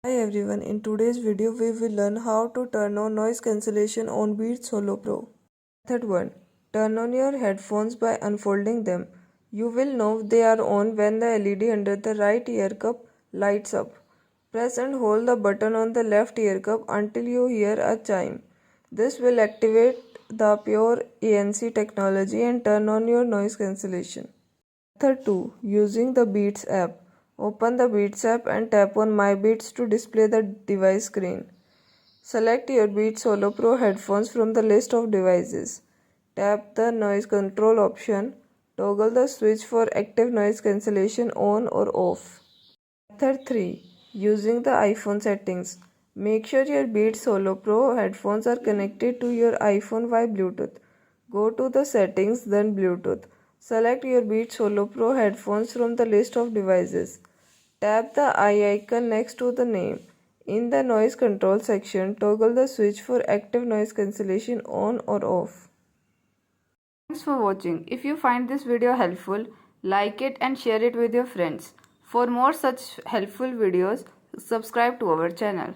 Hi everyone, in today's video we will learn how to turn on noise cancellation on Beats Solo Pro. Method 1. Turn on your headphones by unfolding them. You will know they are on when the LED under the right ear cup lights up. Press and hold the button on the left ear cup until you hear a chime. This will activate the pure ANC technology and turn on your noise cancellation. Method 2. Using the Beats app. Open the Beats app and tap on My Beats to display the device screen. Select your Beats Solo Pro headphones from the list of devices. Tap the noise control option. Toggle the switch for active noise cancellation on or off. Method 3. Using the iPhone settings. Make sure your Beats Solo Pro headphones are connected to your iPhone via Bluetooth. Go to the settings, then Bluetooth. Select your Beats Solo Pro headphones from the list of devices. Tap the eye icon next to the name. In the noise control section, toggle the switch for active noise cancellation on or off. Thanks for watching. If you find this video helpful, like it and share it with your friends. For more such helpful videos, subscribe to our channel.